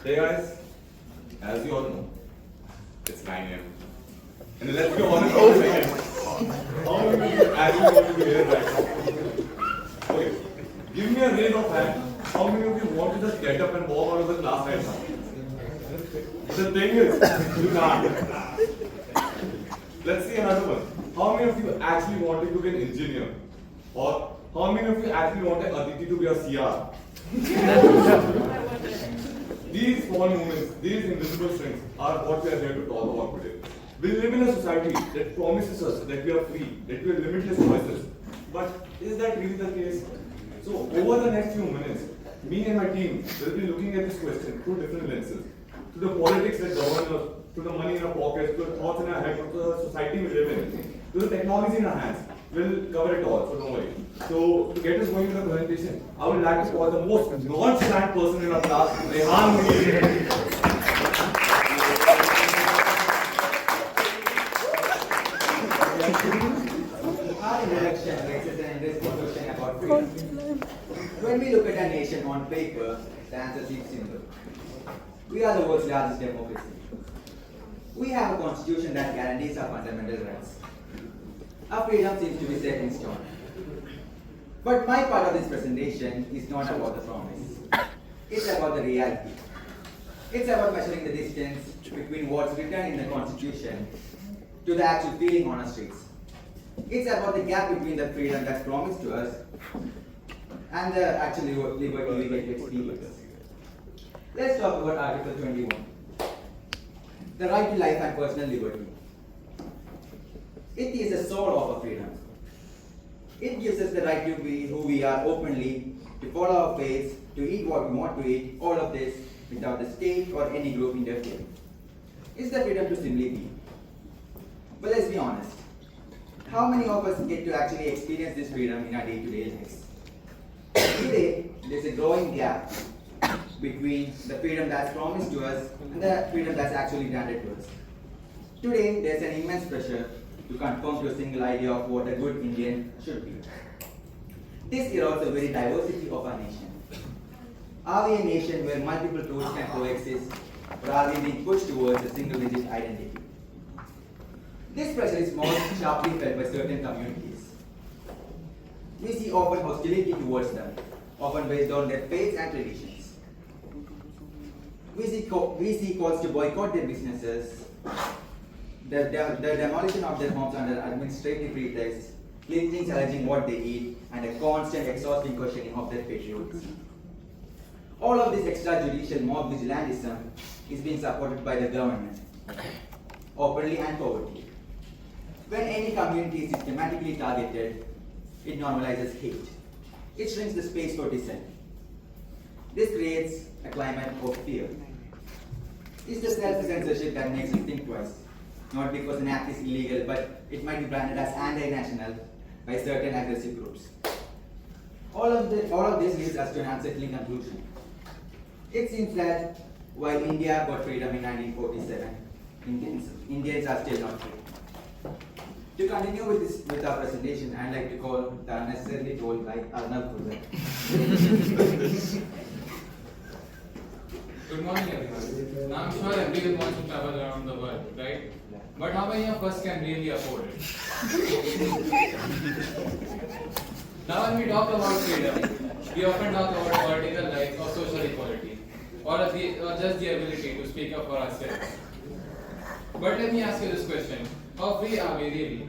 Hey guys, as you all know, it's 9 a.m. And let's be honest for a second. How many of you actually want to be here right now? Okay, give me a raise of hand. How many of you want to just get up and walk out of the class right now? The thing is, you can't. Let's see another one. How many of you actually wanted to be an engineer? Or how many of you actually wanted Aditi to be a CR? These small moments, these invisible strengths are what we are here to talk about today. We live in a society that promises us that we are free, that we have limitless choices. But is that really the case? So over the next few minutes, me and my team will be looking at this question through different lenses. To the politics that govern us, to the money in our pockets, to the thoughts in our head, to the society we live in, to the technology in our hands. We'll cover it all, so don't worry. So to get us going in the presentation, I would like to call the most nonchalant person in our class, Rehan Munir. Our introduction raises an interesting question about freedom. When we look at a nation on paper, the answer seems simple. We are the world's largest democracy. We have a constitution that guarantees our fundamental rights. Our freedom seems to be set in stone. But my part of this presentation is not about the promise. It's about the reality. It's about measuring the distance between what's written in the constitution to the actual feeling on our streets. It's about the gap between the freedom that's promised to us and the actual liberty we get to experience. Let's talk about Article 21. The right to life and personal liberty. It is the soul of our freedom. It gives us the right to be who we are openly, to follow our faiths, to eat what we want to eat, all of this without the state or any group interfering. It's the freedom to simply be. But let's be honest. How many of us get to actually experience this freedom in our day-to-day lives? Today, there's a growing gap between the freedom that's promised to us and the freedom that's actually granted to us. Today, there's an immense pressure to conform to a single idea of what a good Indian should be. This erodes the very diversity of our nation. Are we a nation where multiple truths can coexist, or are we being pushed towards a single rigid identity? This pressure is most sharply felt by certain communities. We see open hostility towards them, often based on their faiths and traditions. We see calls to boycott their businesses, the demolition of their homes under administrative pretexts, lynchings alleging what they eat, and a constant exhausting questioning of their patriotism. All of this extrajudicial mob vigilantism is being supported by the government, openly and covertly. When any community is systematically targeted, it normalizes hate. It shrinks the space for dissent. This creates a climate of fear. It's the self-censorship that makes you think twice. Not because an act is illegal, but it might be branded as anti-national by certain aggressive groups. All of this leads us to an unsettling conclusion. It seems that while India got freedom in 1947, Indians are still not free. To continue with our presentation, I'd like to call the unnecessarily told by Arnav Khurda. Good morning, everyone. Now, I'm sure everyone wants to travel around the world, right? But how many of us can really afford it? Now, when we talk about freedom, we often talk about political rights or social equality, or just the ability to speak up for ourselves. But let me ask you this question. How free are we really?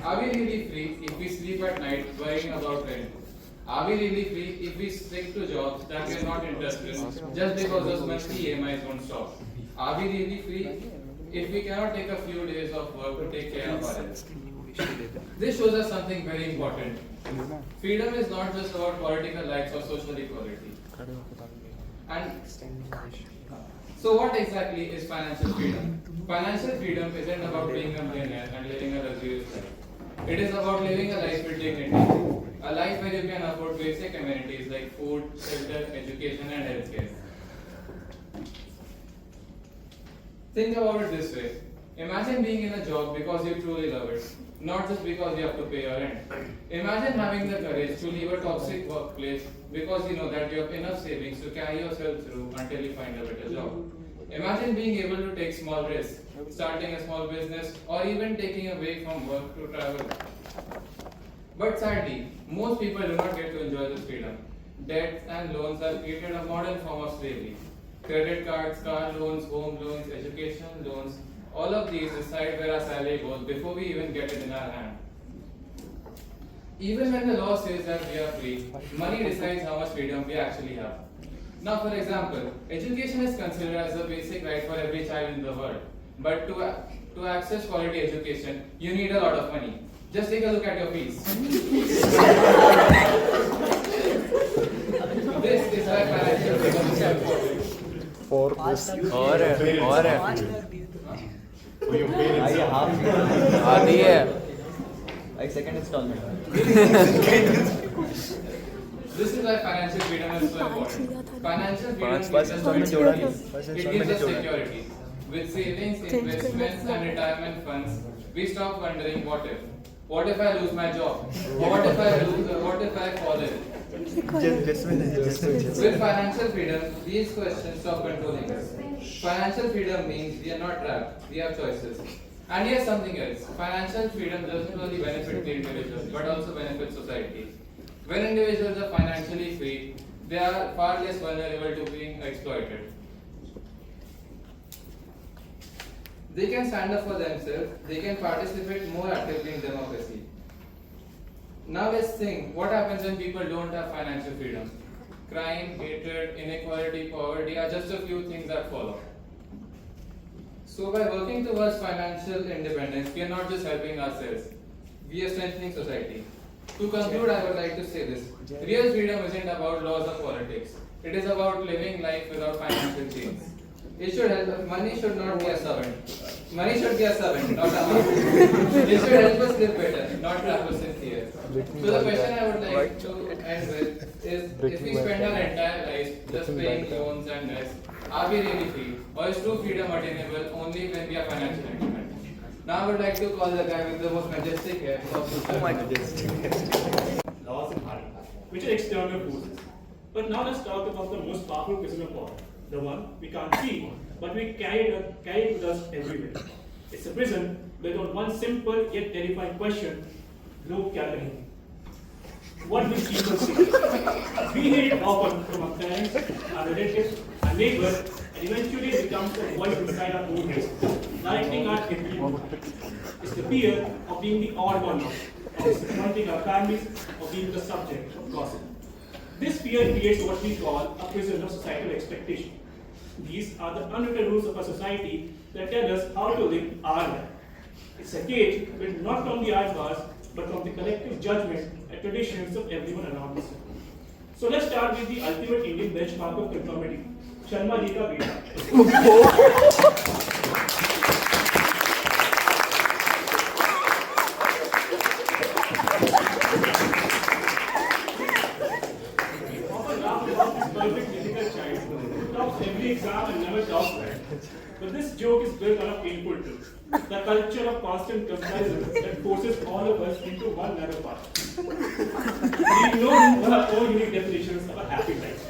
Are we really free if we sleep at night worrying about rent? Are we really free if we stick to jobs that we are not interested in just because those monthly EMIs won't stop? Are we really free if we cannot take a few days of work to take care of our health? This shows us something very important. Freedom is not just about political rights or social equality. And so what exactly is financial freedom? Financial freedom isn't about being a millionaire and living a luxurious life. It is about living a life with dignity. A life where you can afford basic amenities like food, shelter, education and healthcare. Think about it this way. Imagine being in a job because you truly love it. not just because you have to pay your rent. Imagine having the courage to leave a toxic workplace because you know that you have enough savings to carry yourself through until you find a better job. Imagine being able to take small risks, starting a small business, or even taking a break from work to travel. But sadly, most people do not get to enjoy this freedom. Debts and loans have created a modern form of slavery. Credit cards, car loans, home loans, education loans, all of these decide where our salary goes before we even get it in our hand. Even when the law says that we are free, money decides how much freedom we actually have. Now, for example, education is considered as a basic right for every child in the world. But to access quality education, you need a lot of money. Just take a look at your fees. This is why financial freedom is important. For this. और है आधी है Like second installment. This is why financial freedom is so important. Financial freedom gives us installment जोड़ा नहीं, security. It gives us security. With savings, investments, and retirement funds, we stop wondering what if. What if I lose my job? What if I fall ill? With financial freedom, these questions stop controlling us. Financial freedom means we are not trapped, we have choices. And here's something else. Financial freedom doesn't only benefit the individual, but also benefits society. When individuals are financially free, they are far less vulnerable to being exploited. They can stand up for themselves, they can participate more actively in democracy. Now let's think, what happens when people don't have financial freedom? Crime, hatred, inequality, poverty are just a few things that follow. So by working towards financial independence, we are not just helping ourselves, we are strengthening society. To conclude, I would like to say this. Real freedom isn't about laws or politics. It is about living life without financial chains. It should help. Money should not be a servant. Money should be a servant, not a master. It should help us live better, not trap us in fear. So the question I would like to end with is: if we spend our entire lives just paying loans and debts, are we really free, or is true freedom attainable only when we are financially independent? Now I would like to call the guy with the most majestic hair. Laws and harm, which are external forces. But now let's talk about the most powerful prison of all. The one we can't see, but we carry it with us everywhere. It's a prison built on one simple yet terrifying question: Log kya kahenge? What will people say? We hear it often from our parents, our relatives, our neighbors, and eventually it becomes a voice inside our own heads, directing our every move. It's the fear of being the odd one out, of disappointing our families, of being the subject of gossip. This fear creates what we call a prison of societal expectation. These are the unwritten rules of our society that tell us how to live our life. It's a cage built not from the eyebars, but from the collective judgment and traditions of everyone around us. So let's start with the ultimate Indian benchmark of conformity, Sharma ji ka beta. Perfect physical child who tops every exam and never talks back. But this joke is built on a painful truth. The culture of constant comparison that forces all of us into one narrow path. We ignore our own unique definitions of a happy life.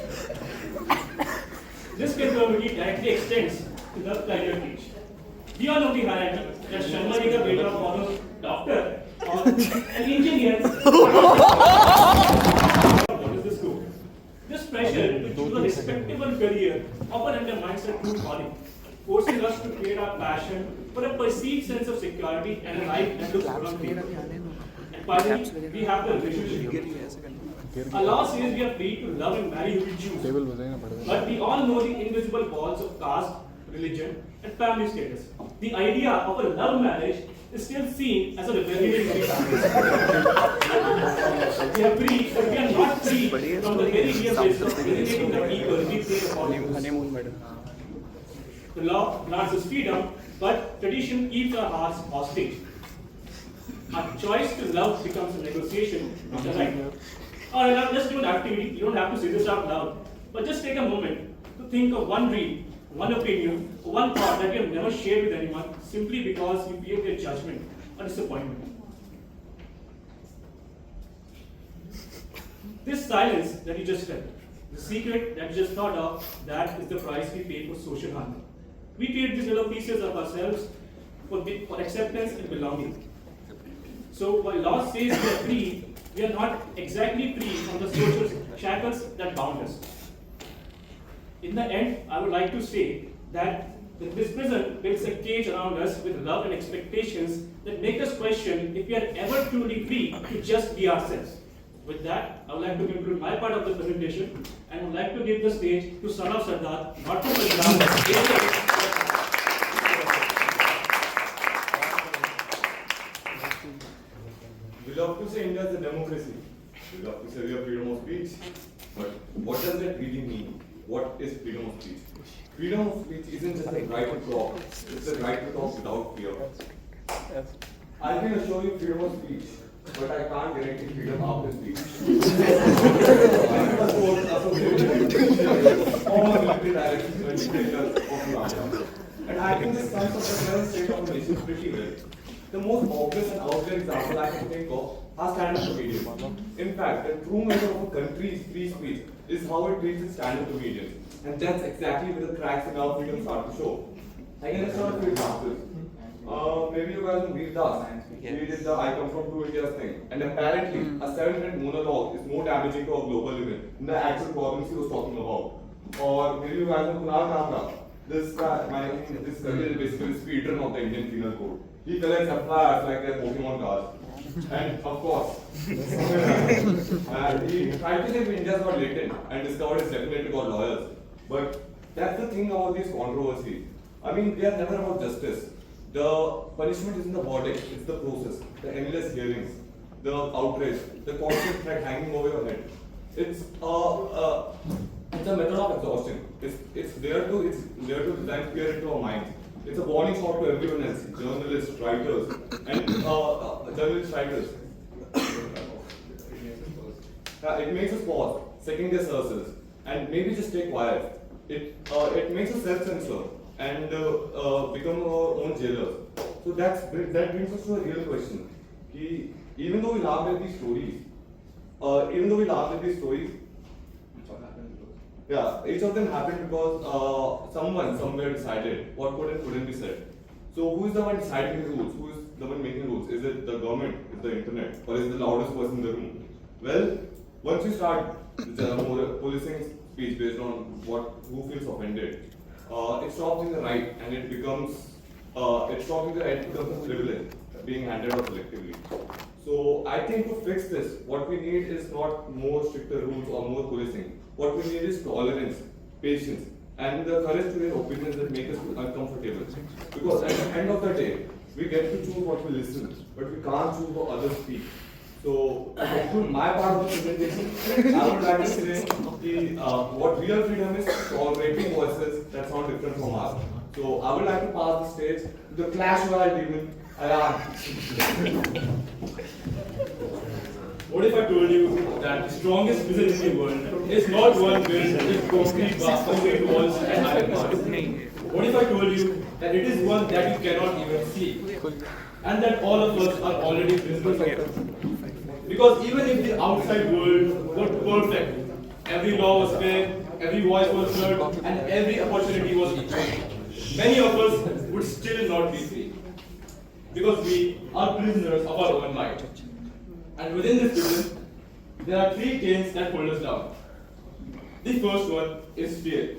This conformity directly extends to the career cage. We all know the hierarchy that Sharma ji ka beta follows doctor or an engineer. What is this goal? This pressure to choose a respectable career often undermines our true calling, forcing us to create our passion for a perceived sense of security and a life that looks good on paper. And finally, we have the relationship. Allah says we are free to love and marry who we choose. But we all know the invisible walls of caste, religion, and family status. The idea of a love marriage is still seen as a rebellion in many families. We are free, but we are not free from the very real risk of alienating the people we care about. The law grants us freedom, but tradition keeps our hearts hostage. Our choice to love becomes a negotiation, not a right. Alright, now let's do an activity. You don't have to say this out loud, but just take a moment to think of one dream, one opinion, one thought that you have never shared with anyone simply because you fear their judgment or disappointment. This silence that you just felt, the secret that you just thought of, that is the price we pay for social hunger. We trade these little pieces of ourselves for acceptance and belonging. So while law says we are free, we are not exactly free from the social shackles that bound us. In the end, I would like to say that this prison builds a cage around us with love and expectations that make us question if we are ever truly free to just be ourselves. With that, I would like to conclude my part of the presentation and would like to give the stage to Son of Sardar, not to Punjab. We love to say India is a democracy. We love to say we have freedom of speech. But what does that really mean? What is freedom of speech? Freedom of speech isn't just the right to talk, it's the right to talk without fear. I can assure you freedom of speech, but I can't guarantee freedom after speech. And I think this sums up the current state of the nation pretty well. The most obvious and out there example I can think of are stand-up comedians. In fact, the true measure of a country's free speech is how it treats its stand-up comedians. And that's exactly where the cracks in our freedom start to show. I can just start a few examples. Maybe you guys know Veer Das. He did the I come from two Indias thing. And apparently, a 7-minute monologue is more damaging to our global living than the actual problems he was talking about. Or maybe you guys know Kunal Kamra. This guy, this career is basically a speedrun of the Indian Penal Code. He collects FIRs like they're Pokemon cards. And of course, and he tried to say India's got latent and discovered it's definitely got lawyers. But that's the thing about these controversies. I mean, they are never about justice. The punishment isn't the verdict, it's the process, the endless hearings, the outrage, the constant threat hanging over your head. It's a method of exhaustion. It's there to design fear into our minds. It's a warning shot to everyone else, journalists, writers, and journalist writers. It makes us pause, second guess ourselves, and maybe just stay quiet. It makes us self-censor and become our own jailers. So that brings us to a real question. Even though we laugh at these stories, yeah, each of them happened because someone somewhere decided what could and couldn't be said. So who is the one deciding the rules? Who is the one making rules? Is it the government? Is it the internet? Or is it the loudest person in the room? Well, once you start policing speech based on who feels offended, it stops being the right and it becomes a privilege being handed out selectively. So I think to fix this, what we need is not more stricter rules or more policing. What we need is tolerance, patience, and the courage to hear opinions that make us uncomfortable. Because at the end of the day, we get to choose what we listen, but we can't choose what others speak. So to conclude my part of the presentation, I would like to say what real freedom is tolerating voices that sound different from ours. So I would like to pass the stage to the Clash Royale demon, Ayan. What if I told you that the strongest prison in the world is not one built with concrete walls and iron bars? What if I told you that it is one that you cannot even see? And that all of us are already prisoners of it? Because even if the outside world was perfect, every law was fair, every voice was heard, and every opportunity was equal, many of us would still not be free. Because we are prisoners of our own mind. And within this prison, there are three chains that hold us down. The first one is fear.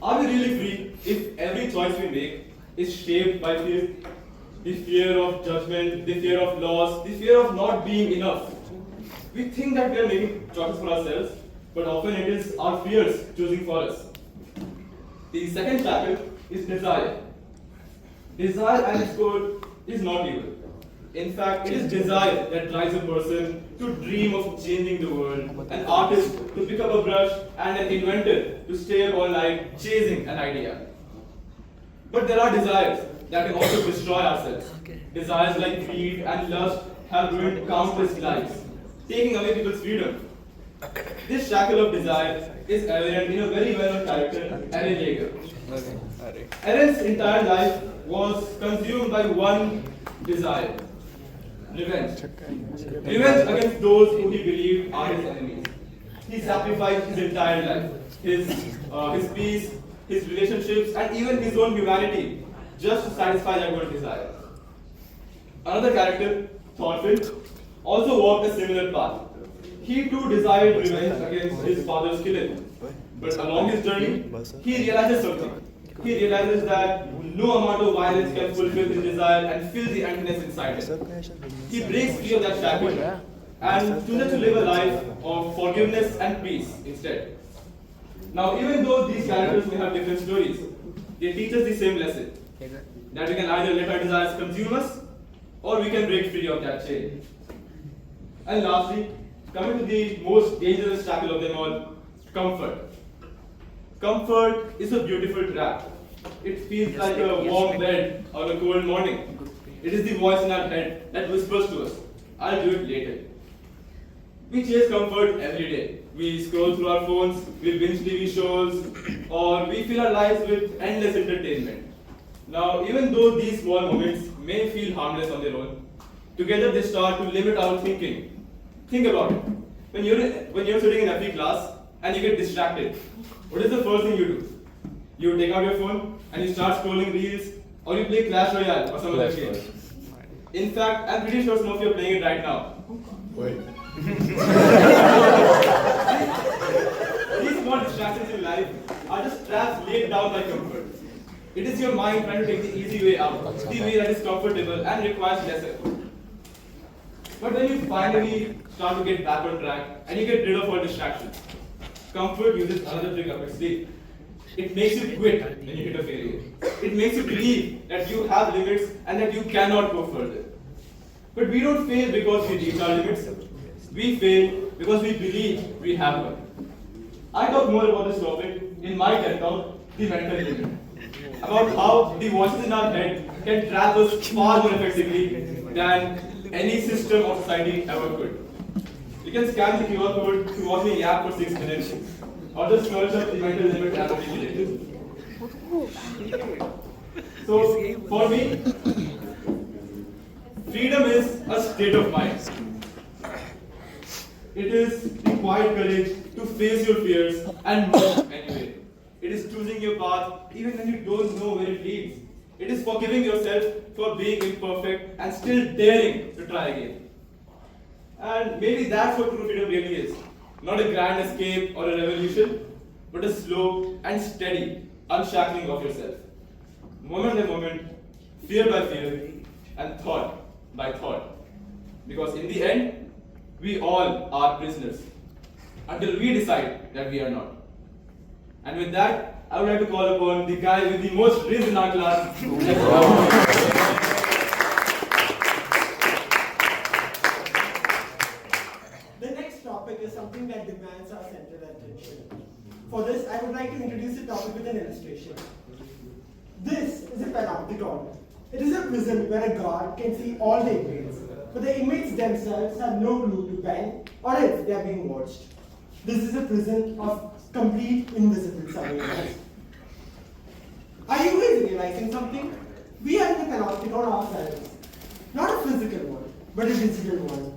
Are we really free if every choice we make is shaped by fear? The fear of judgment, the fear of loss, the fear of not being enough. We think that we are making choices for ourselves, but often it is our fears choosing for us. The second shackle is desire. Desire at its core is not evil. In fact, it is desire that drives a person to dream of changing the world, an artist to pick up a brush, and an inventor to stay up all night chasing an idea. But there are desires that can also destroy ourselves. Desires like greed and lust have ruined countless lives, taking away people's freedom. This shackle of desire is evident in a very well-known character, Aaron Yeager. Aaron's entire life was consumed by one desire. Revenge. Revenge against those who he believed are his enemies. He sacrificed his entire life, his peace, his relationships, and even his own humanity just to satisfy that one desire. Another character, Thorfinn, also walked a similar path. He too desired revenge against his father's killing. But along his journey, he realizes something. He realizes that no amount of violence can fulfill his desire and fill the emptiness inside him. He breaks free of that shackle and chooses to live a life of forgiveness and peace instead. Now, even though these characters may have different stories, they teach us the same lesson. That we can either let our desires consume us, or we can break free of that chain. And lastly, coming to the most dangerous shackle of them all, comfort. Comfort is a beautiful trap. It feels like a warm bed on a cold morning. It is the voice in our head that whispers to us, I'll do it later. We chase comfort every day. We scroll through our phones, we binge TV shows, or we fill our lives with endless entertainment. Now, even though these small moments may feel harmless on their own, together they start to limit our thinking. Think about it. When you're sitting in every class and you get distracted, what is the first thing you do? You take out your phone and you start scrolling reels, or you play Clash Royale or some other game. In fact, I'm pretty sure some of you are playing it right now. These small distractions in life are just traps laid down by comfort. It is your mind trying to take the easy way out, the way that is comfortable and requires less effort. But when you finally start to get back on track and you get rid of all distractions, comfort uses another trick up its sleeve. It makes you quit when you hit a failure. It makes you believe that you have limits and that you cannot go further. But we don't fail because we reach our limits. We fail because we believe we have one. I talk more about this topic in my TED Talk, The Mental Limit, about how the voices in our head can trap us far more effectively than any system or society ever could. You can scan the QR code to watch me yap for 6 minutes, or just search up the mental limit app on the So, for me, freedom is a state of mind. It is the quiet courage to face your fears and move anyway. It is choosing your path even when you don't know where it leads. It is forgiving yourself for being imperfect and still daring to try again. And maybe that's what true freedom really is. Not a grand escape or a revolution, but a slow and steady unshackling of yourself. Moment by moment, fear by fear, and thought by thought. Because in the end, we all are prisoners until we decide that we are not. And with that, I would like to call upon the guy with the most riz in our class. The next topic is something that demands our central attention. For this, I would like to introduce the topic with an illustration. This is a panopticon. It is a prison where a guard can see all the inmates, but the inmates themselves have no clue to when or if they are being watched. This is a prison of complete invisible surveillance. Are you guys realizing something? We are in a panopticon ourselves. Not a physical one, but a digital one.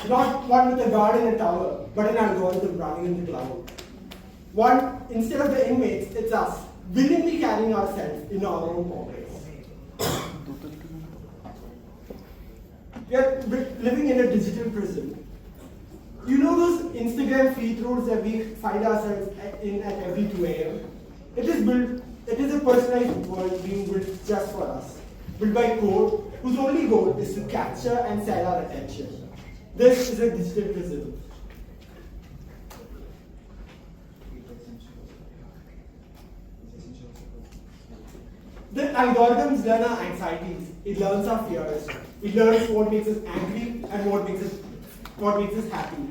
Not one with a guard in a tower, but an algorithm running in the cloud. One, instead of the inmates, it's us, willingly carrying ourselves in our own pockets. We are living in a digital prison. You know those Instagram feed-throughs that we find ourselves in at every 2 a.m.? It is a personalized world being built just for us, built by code whose only goal is to capture and sell our attention. This is a digital prison. The algorithms learn our anxieties, it learns our fears, it learns what makes us angry and what makes us happy.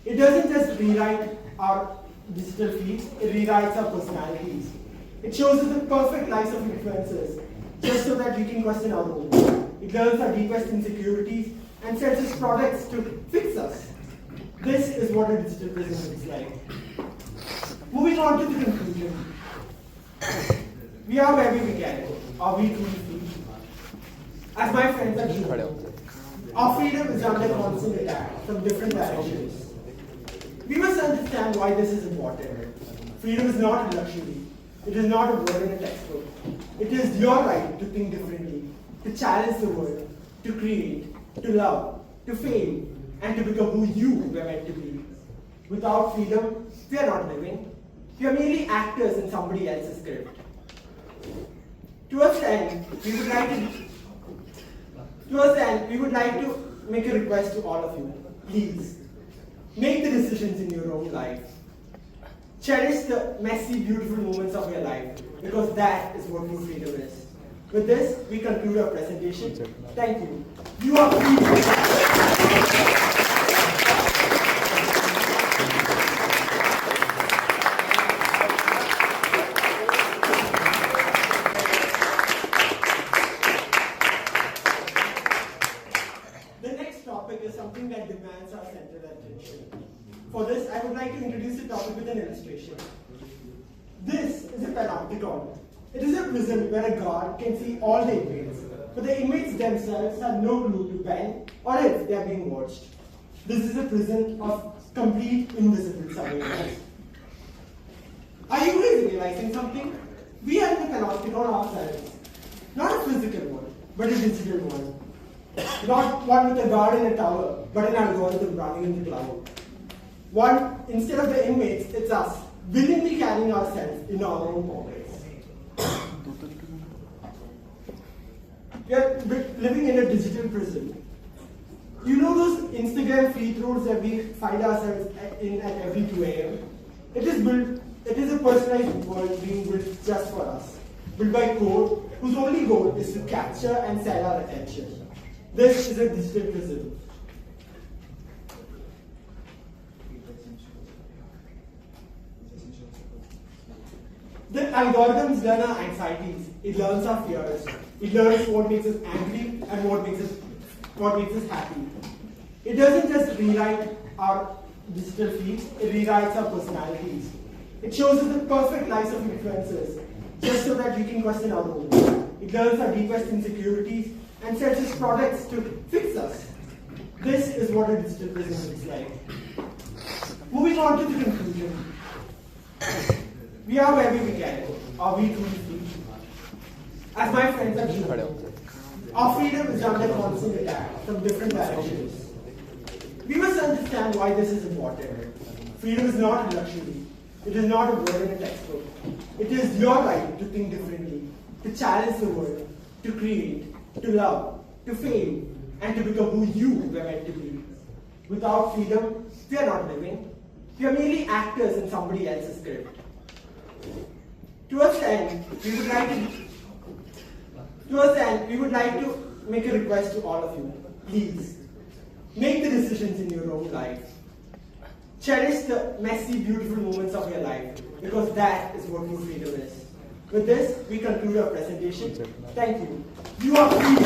It doesn't just rewrite our digital feeds, it rewrites our personalities. It shows us the perfect lives of influencers, just so that we can question our own. It learns our deepest insecurities and sells us products to fix us. This is what a digital prison looks like. Moving on to the conclusion. We are where we began, or we truly feel. As my friends have shown, Our freedom is under constant attack from different directions. We must understand why this is important. Freedom is not a luxury. It is not a word in a textbook. It is your right to think differently, to challenge the world, to create, to love, to fail, and to become who you were meant to be. Without freedom, we are not living. We are merely actors in somebody else's script. Towards the end, we would like to make a request to all of you. Please, make the decisions in your own life. Cherish the messy, beautiful moments of your life, because that is what true freedom is. With this, we conclude our presentation. Thank you. You are free. The next topic is something that demands our central attention. For this, I would like to introduce the topic with an illustration. This is a panopticon. It is a prison where a guard can see all the inmates, but the inmates themselves have no clue to when or if they are being watched. This is a prison of complete invisible surveillance. Are you guys realizing something? We are in the panopticon ourselves. Not a physical one, but a digital one. Not one with a guard in a tower, but an algorithm running in the cloud. One, instead of the inmates, it's us, willingly carrying ourselves in our own pockets. We are living in a digital prison. You know those Instagram free throws that we find ourselves in at every 2 a.m.? It is a personalized world being built just for us, built by code whose only goal is to capture and sell our attention. This is a digital prison. The algorithms learn our anxieties, it learns our fears, it learns what makes us angry and what makes us happy. It doesn't just rewrite our digital feeds, it rewrites our personalities. It shows us the perfect lives of influencers, just so that we can question our own. It learns our deepest insecurities and sells its products to fix us. This is what a digital prison looks like. Moving on to the conclusion. We are where we began. Are we truly free? As my friends have shown, our freedom is under constant attack from different directions. We must understand why this is important. Freedom is not a luxury. It is not a word in a textbook. It is your right to think differently, to challenge the world, to create, to love, to fail, and to become who you were meant to be. Without freedom, we are not living. We are merely actors in somebody else's script. Towards the end, we would like to make a request to all of you. Please, make the decisions in your own life. Cherish the messy, beautiful moments of your life, because that is what true freedom is. With this, we conclude our presentation. Thank you. You are free.